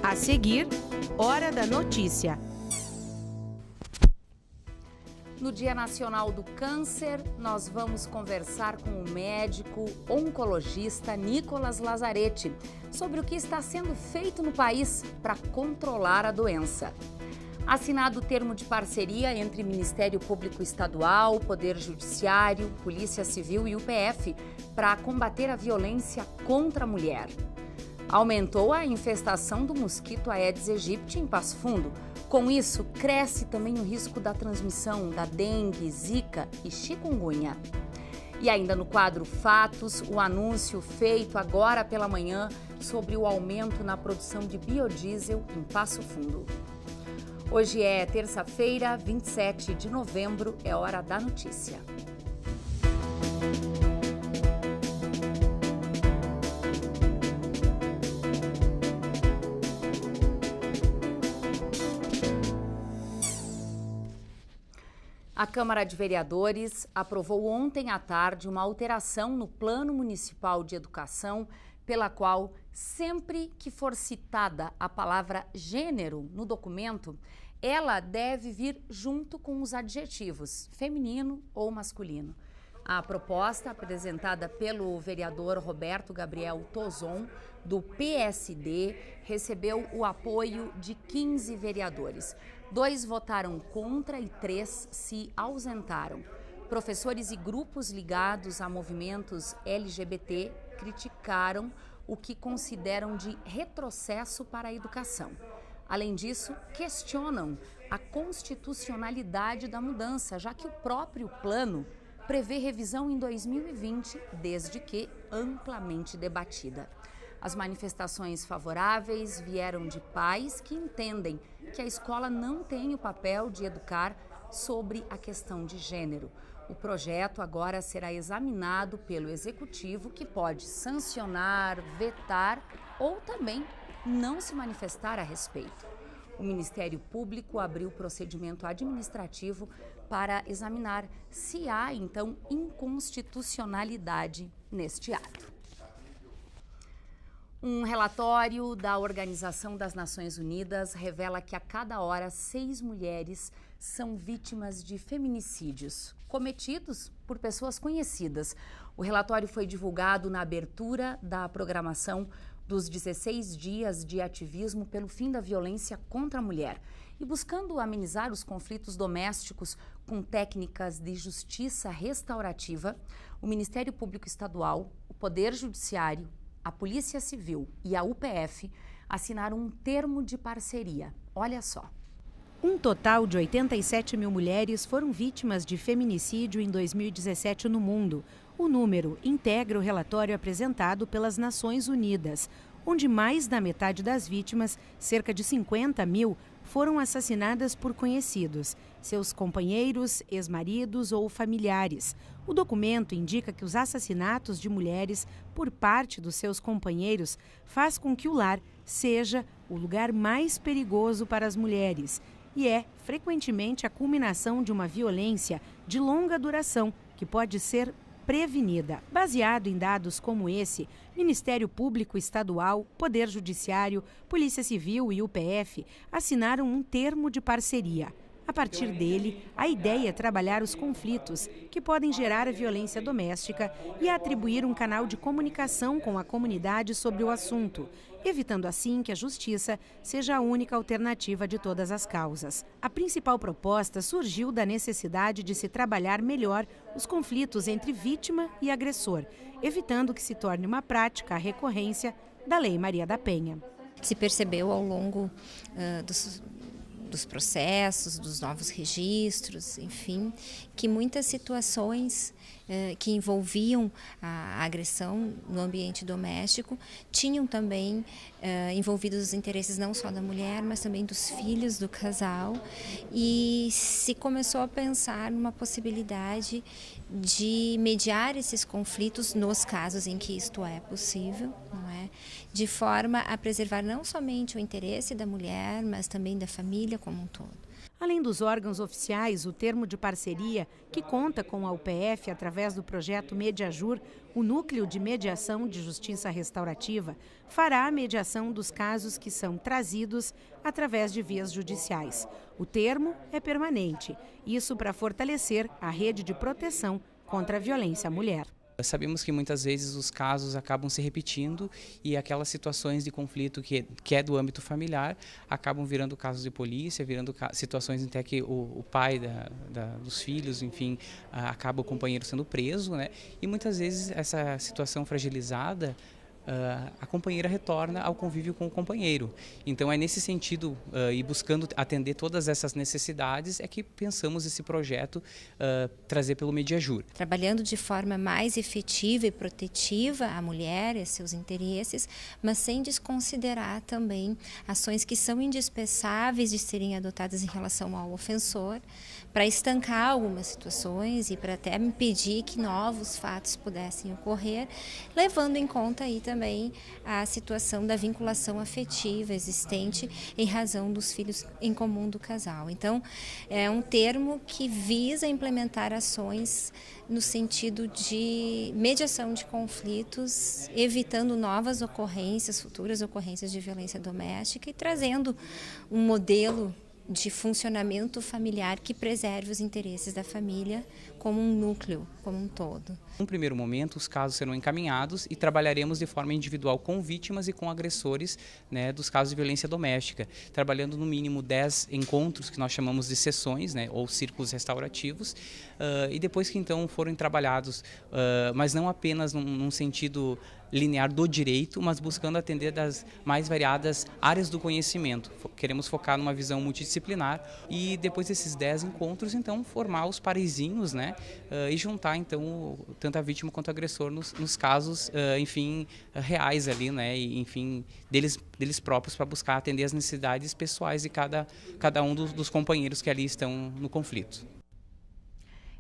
A seguir, Hora da Notícia. No Dia Nacional do Câncer, nós vamos conversar com o médico oncologista Nicolas Lazzaretti sobre o que está sendo feito no país para controlar a doença. Assinado o termo de parceria entre Ministério Público Estadual, Poder Judiciário, Polícia Civil e UPF para combater a violência contra a mulher. Aumentou a infestação do mosquito Aedes aegypti em Passo Fundo. Com isso, cresce também o risco da transmissão da dengue, zika e chikungunya. E ainda no quadro Fatos, o anúncio feito agora pela manhã sobre o aumento na produção de biodiesel em Passo Fundo. Hoje é terça-feira, 27 de novembro, é hora da notícia. A Câmara de Vereadores aprovou ontem à tarde uma alteração no Plano Municipal de Educação, pela qual, sempre que for citada a palavra gênero no documento, ela deve vir junto com os adjetivos feminino ou masculino. A proposta, apresentada pelo vereador Roberto Gabriel Tozon, do PSD, recebeu o apoio de 15 vereadores. 2 votaram contra e 3 se ausentaram. Professores e grupos ligados a movimentos LGBT criticaram o que consideram de retrocesso para a educação. Além disso, questionam a constitucionalidade da mudança, já que o próprio plano prevê revisão em 2020, desde que amplamente debatida. As manifestações favoráveis vieram de pais que entendem que a escola não tem o papel de educar sobre a questão de gênero. O projeto agora será examinado pelo Executivo, que pode sancionar, vetar ou também não se manifestar a respeito. O Ministério Público abriu procedimento administrativo para examinar se há, então, inconstitucionalidade neste ato. Um relatório da Organização das Nações Unidas revela que a cada hora 6 mulheres são vítimas de feminicídios cometidos por pessoas conhecidas. O relatório foi divulgado na abertura da programação dos 16 dias de ativismo pelo fim da violência contra a mulher. E buscando amenizar os conflitos domésticos com técnicas de justiça restaurativa, o Ministério Público Estadual, o Poder Judiciário, a Polícia Civil e a UPF assinaram um termo de parceria. Olha só. Um total de 87 mil mulheres foram vítimas de feminicídio em 2017 no mundo. O número integra o relatório apresentado pelas Nações Unidas, onde mais da metade das vítimas, cerca de 50 mil, foram assassinadas por conhecidos, seus companheiros, ex-maridos ou familiares. O documento indica que os assassinatos de mulheres por parte dos seus companheiros faz com que o lar seja o lugar mais perigoso para as mulheres e é frequentemente a culminação de uma violência de longa duração que pode ser prevenida. Baseado em dados como esse, Ministério Público Estadual, Poder Judiciário, Polícia Civil e UPF assinaram um termo de parceria. A partir dele, a ideia é trabalhar os conflitos que podem gerar a violência doméstica e atribuir um canal de comunicação com a comunidade sobre o assunto, evitando assim que a justiça seja a única alternativa de todas as causas. A principal proposta surgiu da necessidade de se trabalhar melhor os conflitos entre vítima e agressor, evitando que se torne uma prática a recorrência da Lei Maria da Penha. Se percebeu ao longo dos processos, dos novos registros, enfim, que muitas situações que envolviam a agressão no ambiente doméstico tinham também envolvidos os interesses não só da mulher, mas também dos filhos do casal, e se começou a pensar numa possibilidade de mediar esses conflitos nos casos em que isto é possível, não é? De forma a preservar não somente o interesse da mulher, mas também da família como um todo. Além dos órgãos oficiais, o termo de parceria, que conta com a UPF através do projeto Mediajur, o Núcleo de Mediação de Justiça Restaurativa, fará a mediação dos casos que são trazidos através de vias judiciais. O termo é permanente, isso para fortalecer a rede de proteção contra a violência à mulher. Sabemos que muitas vezes os casos acabam se repetindo e aquelas situações de conflito que é do âmbito familiar acabam virando casos de polícia, virando situações até que o pai dos filhos, enfim, acaba o companheiro sendo preso, né? E muitas vezes essa situação fragilizada, a companheira retorna ao convívio com o companheiro. Então é nesse sentido, e buscando atender todas essas necessidades, é que pensamos esse projeto trazer pelo Mediajur. Trabalhando de forma mais efetiva e protetiva a mulher e seus interesses, mas sem desconsiderar também ações que são indispensáveis de serem adotadas em relação ao ofensor, para estancar algumas situações e para até impedir que novos fatos pudessem ocorrer, levando em conta aí também a situação da vinculação afetiva existente em razão dos filhos em comum do casal. Então, é um termo que visa implementar ações no sentido de mediação de conflitos, evitando novas ocorrências, futuras ocorrências de violência doméstica e trazendo um modelo de funcionamento familiar que preserve os interesses da família como um núcleo, como um todo. No primeiro momento, os casos serão encaminhados e trabalharemos de forma individual com vítimas e com agressores, né, dos casos de violência doméstica, trabalhando no mínimo 10 encontros que nós chamamos de sessões, né, ou círculos restaurativos, e depois que então forem trabalhados, mas não apenas num sentido linear do direito, mas buscando atender das mais variadas áreas do conhecimento. Queremos focar numa visão multidisciplinar e depois desses 10 encontros, então, formar os parezinhos, né, e juntar, então, tanto a vítima quanto o agressor nos casos, enfim, reais ali, né, e, enfim, deles próprios para buscar atender as necessidades pessoais de cada um dos companheiros que ali estão no conflito.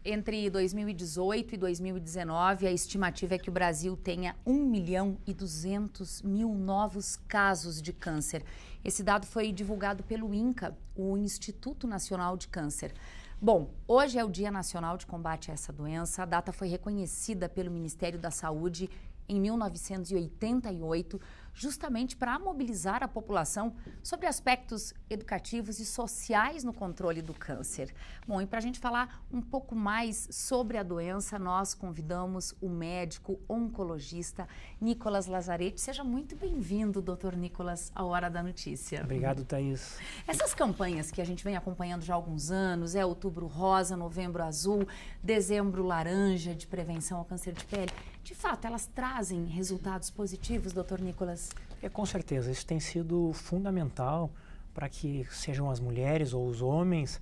Entre 2018 e 2019, a estimativa é que o Brasil tenha 1.200.000 novos casos de câncer. Esse dado foi divulgado pelo INCA, o Instituto Nacional de Câncer. Bom, hoje é o Dia Nacional de Combate a essa doença. A data foi reconhecida pelo Ministério da Saúde em 1988, justamente para mobilizar a população sobre aspectos educativos e sociais no controle do câncer. Bom, e para a gente falar um pouco mais sobre a doença, nós convidamos o médico oncologista Nicolas Lazzaretti. Seja muito bem-vindo, doutor Nicolas, à Hora da Notícia. Obrigado, Thaís. Essas campanhas que a gente vem acompanhando já há alguns anos, Outubro Rosa, Novembro Azul, Dezembro Laranja, de prevenção ao câncer de pele, de fato, elas trazem resultados positivos, doutor Nicolas? Com certeza, isso tem sido fundamental para que sejam as mulheres ou os homens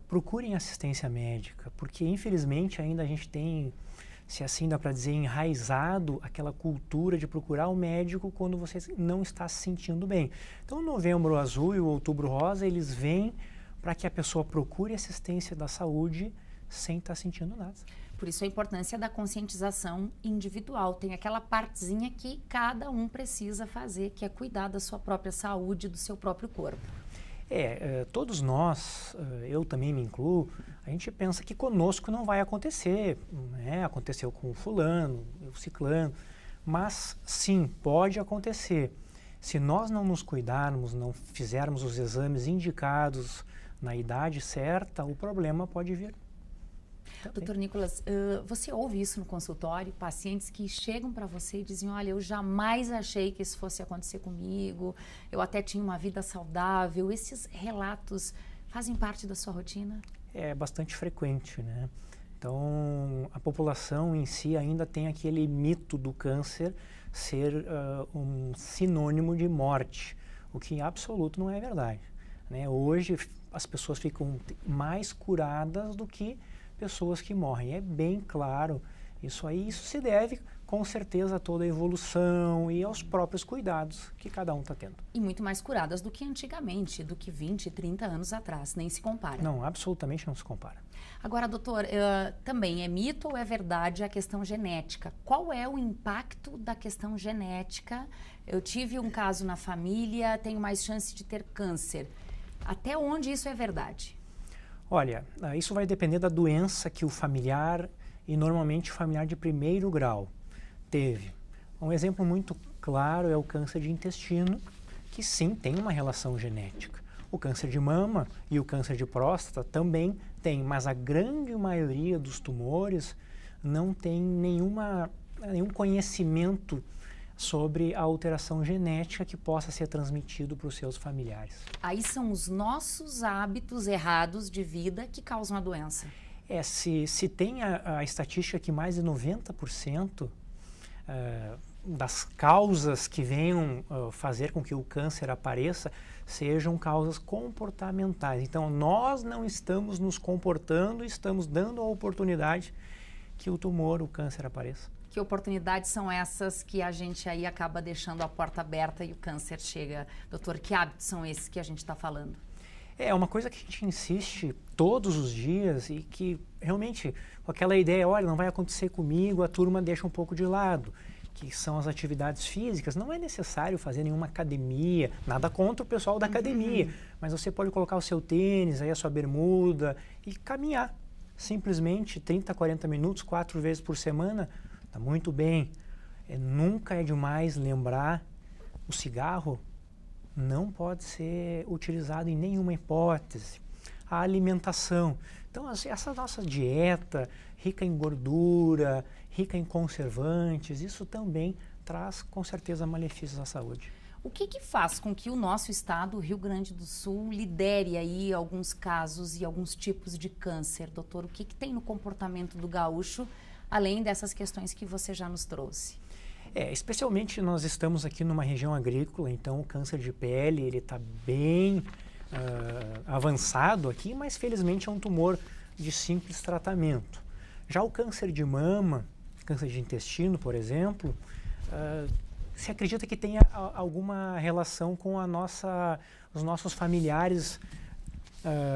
procurem assistência médica, porque infelizmente ainda a gente tem, se assim dá para dizer, enraizado aquela cultura de procurar o médico quando você não está se sentindo bem. Então o Novembro Azul e o Outubro Rosa, eles vêm para que a pessoa procure assistência da saúde sem estar sentindo nada. Por isso a importância da conscientização individual. Tem aquela partezinha que cada um precisa fazer, que é cuidar da sua própria saúde, do seu próprio corpo. Todos nós, eu também me incluo, a gente pensa que conosco não vai acontecer, né? Aconteceu com o fulano, o ciclano, mas sim, pode acontecer. Se nós não nos cuidarmos, não fizermos os exames indicados na idade certa, o problema pode vir. Doutor Nicolas, você ouve isso no consultório? Pacientes que chegam para você e dizem, olha, eu jamais achei que isso fosse acontecer comigo, eu até tinha uma vida saudável. Esses relatos fazem parte da sua rotina? É bastante frequente, né? Então, a população em si ainda tem aquele mito do câncer ser um sinônimo de morte, o que em absoluto não é verdade, né? Hoje, as pessoas ficam mais curadas do que pessoas que morrem. É bem claro isso aí. Isso se deve, com certeza, a toda a evolução e aos próprios cuidados que cada um está tendo. E muito mais curadas do que antigamente, do que 20, 30 anos atrás. Nem se compara. Não, absolutamente não se compara. Agora, doutor, também é mito ou é verdade a questão genética? Qual é o impacto da questão genética? Eu tive um caso na família, tenho mais chance de ter câncer. Até onde isso é verdade? Olha, isso vai depender da doença que o familiar, e normalmente o familiar de primeiro grau, teve. Um exemplo muito claro é o câncer de intestino, que sim tem uma relação genética. O câncer de mama e o câncer de próstata também tem, mas a grande maioria dos tumores não tem nenhum conhecimento sobre a alteração genética que possa ser transmitido para os seus familiares. Aí são os nossos hábitos errados de vida que causam a doença. Se tem a estatística que mais de 90% das causas que venham fazer com que o câncer apareça sejam causas comportamentais. Então, nós não estamos nos comportando, estamos dando a oportunidade que o tumor, o câncer apareça. Que oportunidades são essas que a gente aí acaba deixando a porta aberta e o câncer chega? Doutor, que hábitos são esses que a gente está falando? É uma coisa que a gente insiste todos os dias e que realmente com aquela ideia, olha, não vai acontecer comigo, a turma deixa um pouco de lado, que são as atividades físicas. Não é necessário fazer nenhuma academia, nada contra o pessoal da academia, mas você pode colocar o seu tênis, aí a sua bermuda e caminhar. Simplesmente 30, 40 minutos, 4 vezes por semana, está muito bem. Nunca é demais lembrar, o cigarro não pode ser utilizado em nenhuma hipótese. A alimentação. Então, essa nossa dieta rica em gordura, rica em conservantes, isso também traz, com certeza, malefícios à saúde. O que faz com que o nosso estado, o Rio Grande do Sul, lidere aí alguns casos e alguns tipos de câncer, doutor? O que tem no comportamento do gaúcho, além dessas questões que você já nos trouxe? Especialmente nós estamos aqui numa região agrícola, então o câncer de pele ele está bem avançado aqui, mas felizmente é um tumor de simples tratamento. Já o câncer de mama, câncer de intestino, por exemplo, se acredita que tenha alguma relação com os nossos familiares,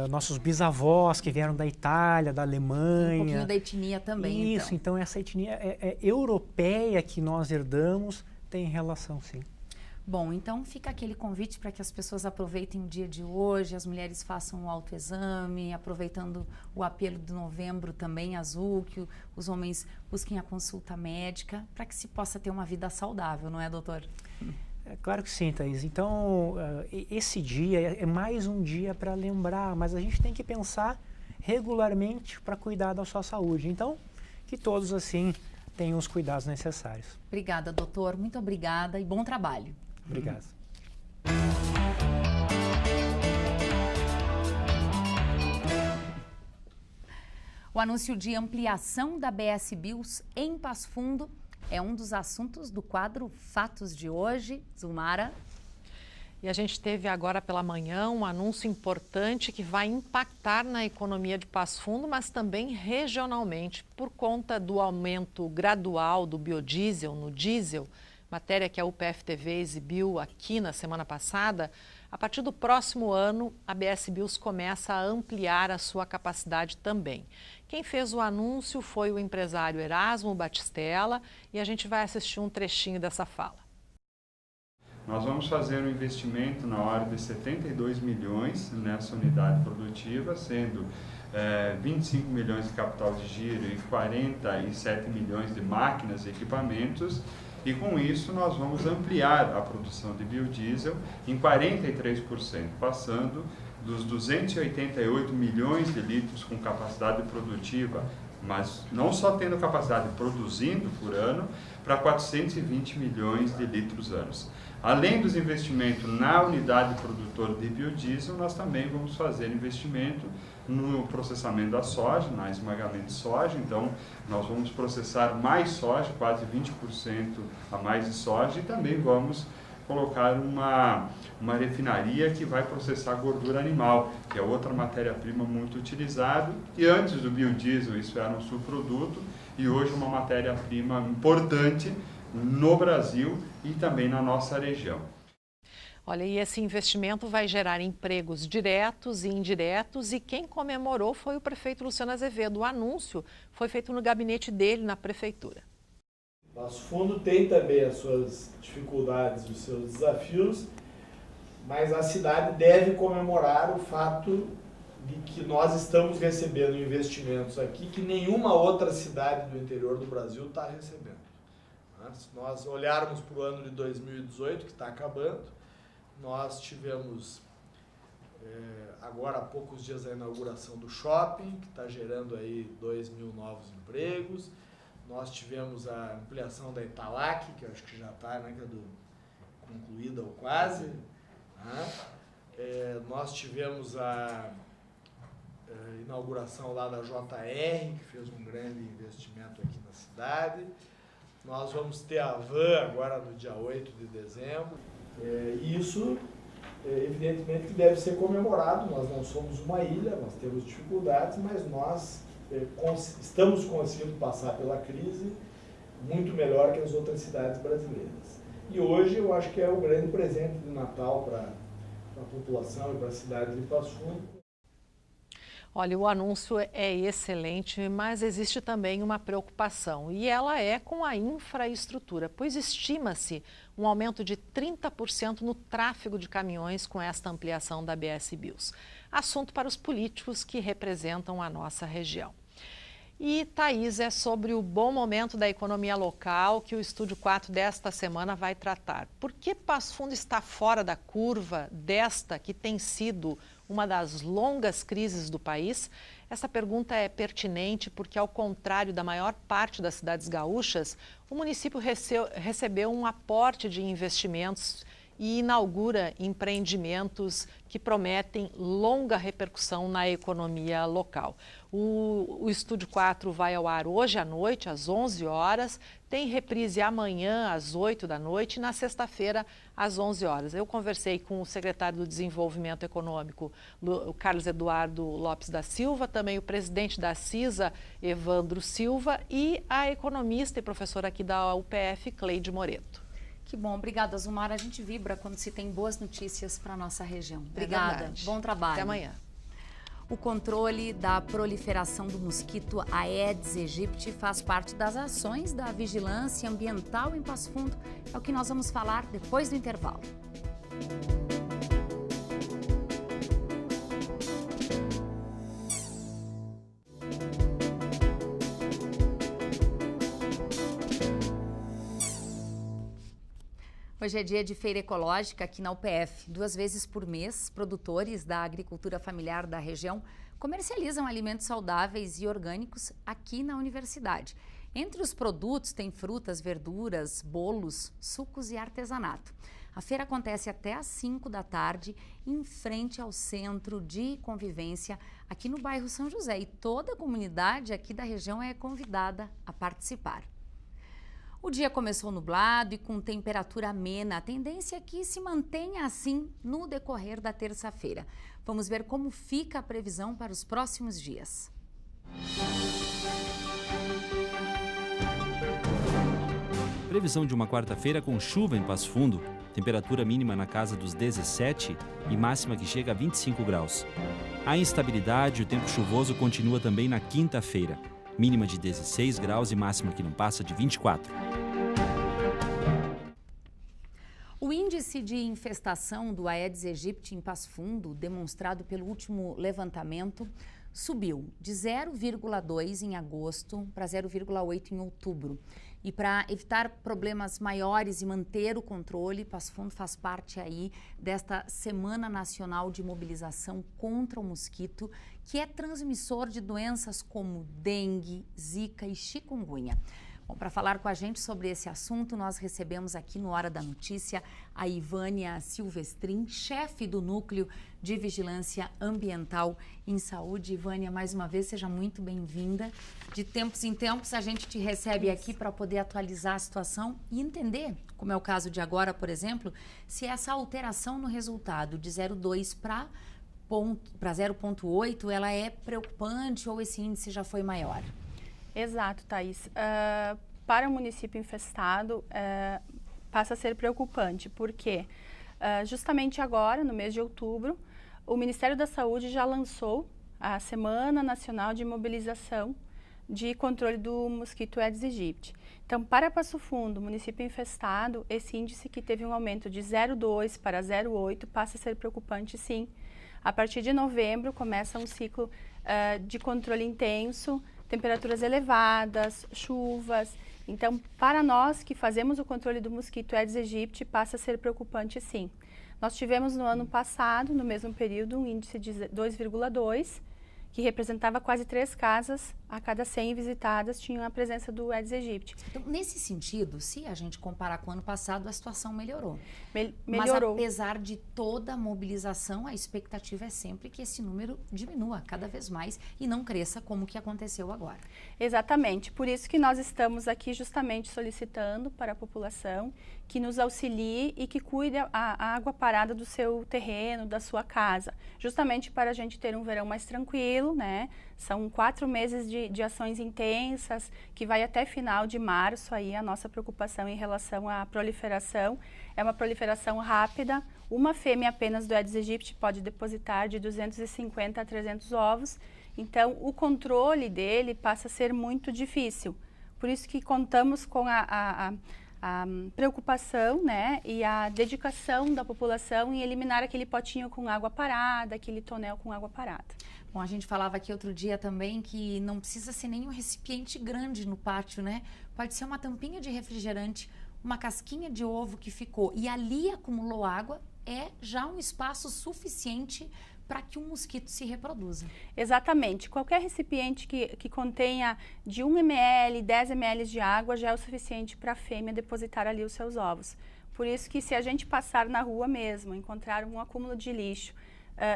nossos bisavós que vieram da Itália, da Alemanha. Um pouquinho da etnia também, Isso, então essa etnia europeia que nós herdamos tem relação, sim. Bom, então fica aquele convite para que as pessoas aproveitem o dia de hoje, as mulheres façam um autoexame, aproveitando o apelo de Novembro também azul, que os homens busquem a consulta médica para que se possa ter uma vida saudável, não é, doutor? Claro que sim, Thaís. Então, esse dia é mais um dia para lembrar, mas a gente tem que pensar regularmente para cuidar da sua saúde. Então, que todos, assim, tenham os cuidados necessários. Obrigada, doutor. Muito obrigada e bom trabalho. Obrigado. O anúncio de ampliação da BS Bios em Passo Fundo é um dos assuntos do quadro Fatos de hoje. Zumara. E a gente teve agora pela manhã um anúncio importante que vai impactar na economia de Passo Fundo, mas também regionalmente, por conta do aumento gradual do biodiesel no diesel, matéria que a UPF-TV exibiu aqui na semana passada. A partir do próximo ano, a BS Bios começa a ampliar a sua capacidade também. Quem fez o anúncio foi o empresário Erasmo Batistella e a gente vai assistir um trechinho dessa fala. Nós vamos fazer um investimento na ordem de 72 milhões nessa unidade produtiva, sendo 25 milhões de capital de giro e 47 milhões de máquinas e equipamentos. E com isso nós vamos ampliar a produção de biodiesel em 43%, passando dos 288 milhões de litros com capacidade produtiva, mas não só tendo capacidade produzindo por ano, para 420 milhões de litros anos. Além dos investimentos na unidade produtora de biodiesel, nós também vamos fazer investimento no processamento da soja, no esmagamento de soja. Então, nós vamos processar mais soja, quase 20% a mais de soja, e também vamos colocar uma refinaria que vai processar gordura animal, que é outra matéria-prima muito utilizada. E antes do biodiesel, isso era um subproduto, e hoje uma matéria-prima importante no Brasil e também na nossa região. Olha, e esse investimento vai gerar empregos diretos e indiretos, e quem comemorou foi o prefeito Luciano Azevedo. O anúncio foi feito no gabinete dele, na prefeitura. Passo Fundo tem também as suas dificuldades, os seus desafios, mas a cidade deve comemorar o fato de que nós estamos recebendo investimentos aqui que nenhuma outra cidade do interior do Brasil está recebendo. Se nós olharmos para o ano de 2018, que está acabando, nós tivemos agora há poucos dias a inauguração do shopping, que está gerando aí 2.000 novos empregos. Nós tivemos a ampliação da Italac, que eu acho que já está concluída ou quase. Nós tivemos a inauguração lá da JR, que fez um grande investimento aqui na cidade. Nós vamos ter a Van agora no dia 8 de dezembro. Isso, evidentemente, que deve ser comemorado. Nós não somos uma ilha, nós temos dificuldades, mas nós estamos conseguindo passar pela crise muito melhor que as outras cidades brasileiras. E hoje eu acho que é o grande presente de Natal para a população e para a cidade de Passo Fundo. Olha, o anúncio é excelente, mas existe também uma preocupação, e ela é com a infraestrutura, pois estima-se um aumento de 30% no tráfego de caminhões com esta ampliação da BS Bios. Assunto para os políticos que representam a nossa região. E, Thaís, é sobre o bom momento da economia local que o Estúdio 4 desta semana vai tratar. Por que Passo Fundo está fora da curva desta que tem sido uma das longas crises do país? Essa pergunta é pertinente porque, ao contrário da maior parte das cidades gaúchas, o município recebeu um aporte de investimentos e inaugura empreendimentos que prometem longa repercussão na economia local. O Estúdio 4 vai ao ar hoje à noite, às 11 horas, tem reprise amanhã às 8 da noite e na sexta-feira às 11 horas. Eu conversei com o secretário do Desenvolvimento Econômico, o Carlos Eduardo Lopes da Silva, também o presidente da CISA, Evandro Silva, e a economista e professora aqui da UPF, Cleide Moreto. Que bom, obrigada, Zumara. A gente vibra quando se tem boas notícias para a nossa região. Obrigada, bom trabalho. Até amanhã. O controle da proliferação do mosquito Aedes aegypti faz parte das ações da vigilância ambiental em Passo Fundo. É o que nós vamos falar depois do intervalo. Hoje é dia de feira ecológica aqui na UPF. 2 vezes por mês, produtores da agricultura familiar da região comercializam alimentos saudáveis e orgânicos aqui na universidade. Entre os produtos tem frutas, verduras, bolos, sucos e artesanato. A feira acontece até às 5 da tarde, em frente ao Centro de Convivência, aqui no bairro São José. E toda a comunidade aqui da região é convidada a participar. O dia começou nublado e com temperatura amena. A tendência é que se mantenha assim no decorrer da terça-feira. Vamos ver como fica a previsão para os próximos dias. Previsão de uma quarta-feira com chuva em Passo Fundo. Temperatura mínima na casa dos 17 e máxima que chega a 25 graus. A instabilidade e o tempo chuvoso continua também na quinta-feira. Mínima de 16 graus e máxima que não passa de 24. O índice de infestação do Aedes aegypti em Passo Fundo, demonstrado pelo último levantamento, subiu de 0,2 em agosto para 0,8 em outubro. E para evitar problemas maiores e manter o controle, Passo Fundo faz parte aí desta Semana Nacional de Mobilização contra o Mosquito, que é transmissor de doenças como dengue, zika e chikungunya. Bom, para falar com a gente sobre esse assunto, nós recebemos aqui no Hora da Notícia a Ivânia Silvestrin, chefe do Núcleo de Vigilância Ambiental em Saúde. Ivânia, mais uma vez, seja muito bem-vinda. De tempos em tempos, a gente te recebe aqui para poder atualizar a situação e entender, como é o caso de agora, por exemplo, se essa alteração no resultado de 0,2 para 0,8, ela é preocupante ou esse índice já foi maior? Exato, Thaís. Para o município infestado, passa a ser preocupante, porque justamente agora, no mês de outubro, o Ministério da Saúde já lançou a Semana Nacional de Mobilização de controle do mosquito Aedes aegypti. Então, para Passo Fundo, município infestado, esse índice que teve um aumento de 0,2 para 0,8 passa a ser preocupante, sim. A partir de novembro, começa um ciclo de controle intenso, temperaturas elevadas, chuvas. Então, para nós que fazemos o controle do mosquito Aedes aegypti, passa a ser preocupante, sim. Nós tivemos no ano passado, no mesmo período, um índice de 2,2, que representava quase 3 casas a cada 100 visitadas tinham a presença do Aedes aegypti. Então, nesse sentido, se a gente comparar com o ano passado, a situação melhorou. Melhorou. Mas apesar de toda a mobilização, a expectativa é sempre que esse número diminua cada vez mais e não cresça como que aconteceu agora. Exatamente. Por isso que nós estamos aqui justamente solicitando para a população que nos auxilie e que cuide a água parada do seu terreno, da sua casa. Justamente para a gente ter um verão mais tranquilo, né? São 4 meses de ações intensas, que vai até final de março aí a nossa preocupação em relação à proliferação. É uma proliferação rápida. Uma fêmea apenas do Aedes aegypti pode depositar de 250 a 300 ovos. Então, o controle dele passa a ser muito difícil. Por isso que contamos com a preocupação, né, e a dedicação da população em eliminar aquele potinho com água parada, aquele tonel com água parada. Bom, a gente falava aqui outro dia também que não precisa ser nenhum recipiente grande no pátio, né? Pode ser uma tampinha de refrigerante, uma casquinha de ovo que ficou e ali acumulou água, é já um espaço suficiente para que o mosquito se reproduza. Exatamente. Qualquer recipiente que contenha de 1 ml, 10 ml de água já é o suficiente para a fêmea depositar ali os seus ovos. Por isso que se a gente passar na rua mesmo, encontrar um acúmulo de lixo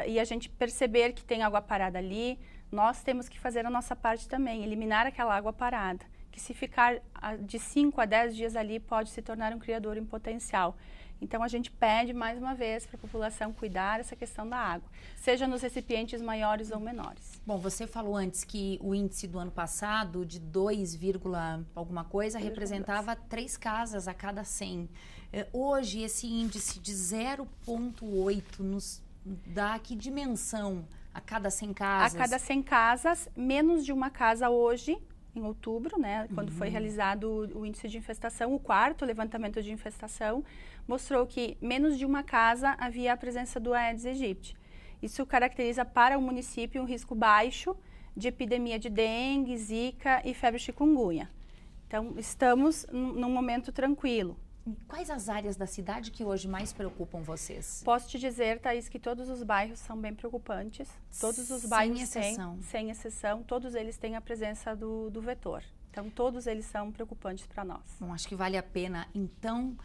e a gente perceber que tem água parada ali, nós temos que fazer a nossa parte também, eliminar aquela água parada, que se ficar de 5 a 10 dias ali pode se tornar um criador em potencial. Então, a gente pede, mais uma vez, para a população cuidar dessa questão da água, seja nos recipientes maiores ou menores. Bom, você falou antes que o índice do ano passado, de 2, alguma coisa, representava 3 casas a cada 100. Hoje, esse índice de 0,8 nos dá que dimensão a cada 100 casas? A cada 100 casas, menos de uma casa hoje, em outubro, né, quando foi realizado o índice de infestação, o 4º levantamento de infestação, mostrou que menos de uma casa havia a presença do Aedes aegypti. Isso caracteriza para o município um risco baixo de epidemia de dengue, zika e febre chikungunya. Então, estamos num momento tranquilo. Quais as áreas da cidade que hoje mais preocupam vocês? Posso te dizer, Thaís, que todos os bairros são bem preocupantes. Todos os bairros sem exceção, todos eles têm a presença do vetor. Então, todos eles são preocupantes para nós. Bom, acho que vale a pena, então,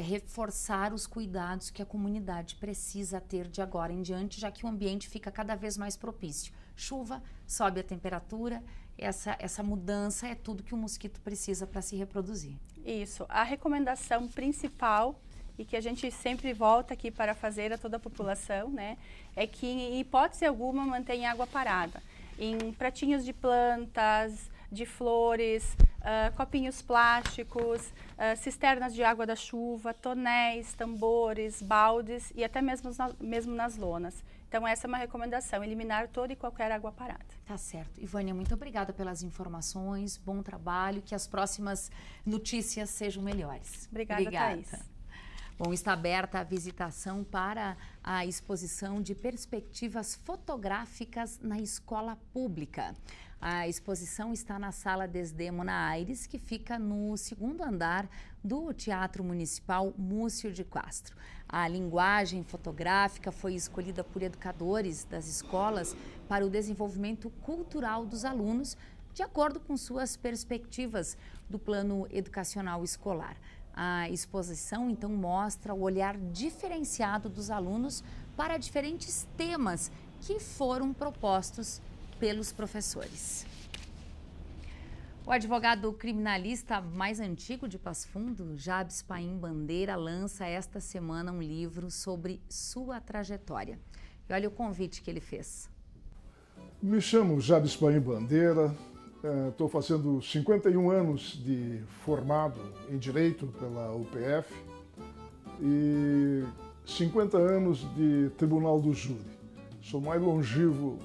reforçar os cuidados que a comunidade precisa ter de agora em diante, já que o ambiente fica cada vez mais propício. Chuva, sobe a temperatura, essa mudança é tudo que o mosquito precisa para se reproduzir. Isso. A recomendação principal, e que a gente sempre volta aqui para fazer a toda a população, né, é que, em hipótese alguma, mantenha água parada. Em pratinhos de plantas, de flores, copinhos plásticos, cisternas de água da chuva, tonéis, tambores, baldes e até mesmo nas lonas. Então, essa é uma recomendação, eliminar toda e qualquer água parada. Tá certo. Ivânia, muito obrigada pelas informações, bom trabalho, que as próximas notícias sejam melhores. Obrigada. Thaís. Bom, está aberta a visitação para a exposição de perspectivas fotográficas na escola pública. A exposição está na Sala Desdemona Aires, que fica no 2º andar do Teatro Municipal Múcio de Castro. A linguagem fotográfica foi escolhida por educadores das escolas para o desenvolvimento cultural dos alunos, de acordo com suas perspectivas do plano educacional escolar. A exposição, então, mostra o olhar diferenciado dos alunos para diferentes temas que foram propostos pelos professores. O advogado criminalista mais antigo de Passo Fundo, Jabes Paim Bandeira, lança esta semana um livro sobre sua trajetória. E olha o convite que ele fez. Me chamo Jabes Paim Bandeira, estou fazendo 51 anos de formado em Direito pela UPF e 50 anos de Tribunal do Júri. Sou o mais longevo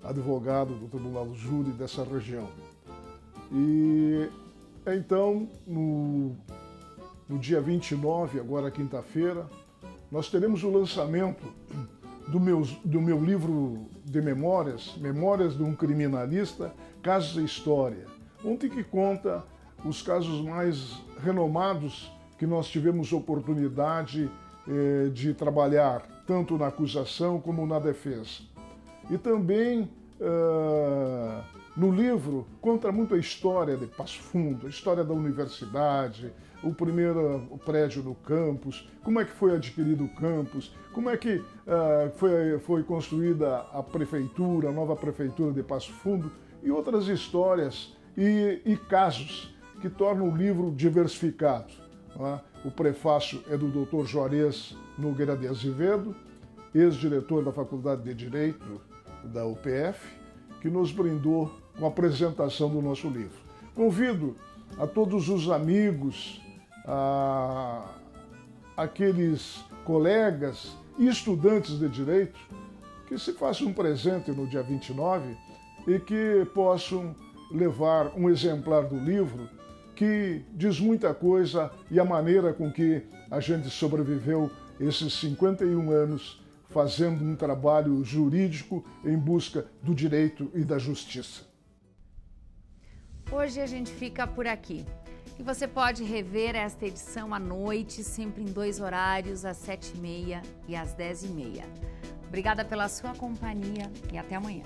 advogado do Tribunal do Júri dessa região. E então, no dia 29, agora quinta-feira, nós teremos o lançamento do meu livro de memórias, Memórias de um Criminalista, Casos e História, onde que conta os casos mais renomados que nós tivemos oportunidade de trabalhar, tanto na acusação como na defesa. E também, no livro, conta muito a história de Passo Fundo, a história da universidade, o primeiro prédio no campus, como é que foi adquirido o campus, como é que foi construída a prefeitura, a nova prefeitura de Passo Fundo, e outras histórias e casos que tornam o livro diversificado. O prefácio é do Dr. Juarez Nogueira de Azevedo, ex-diretor da Faculdade de Direito da UPF, que nos brindou com a apresentação do nosso livro. Convido a todos os amigos, aqueles colegas e estudantes de Direito que se façam um presente no dia 29 e que possam levar um exemplar do livro que diz muita coisa e a maneira com que a gente sobreviveu esses 51 anos fazendo um trabalho jurídico em busca do direito e da justiça. Hoje a gente fica por aqui. E você pode rever esta edição à noite, sempre em 2 horários, às 7h30 e às 10h30. Obrigada pela sua companhia e até amanhã.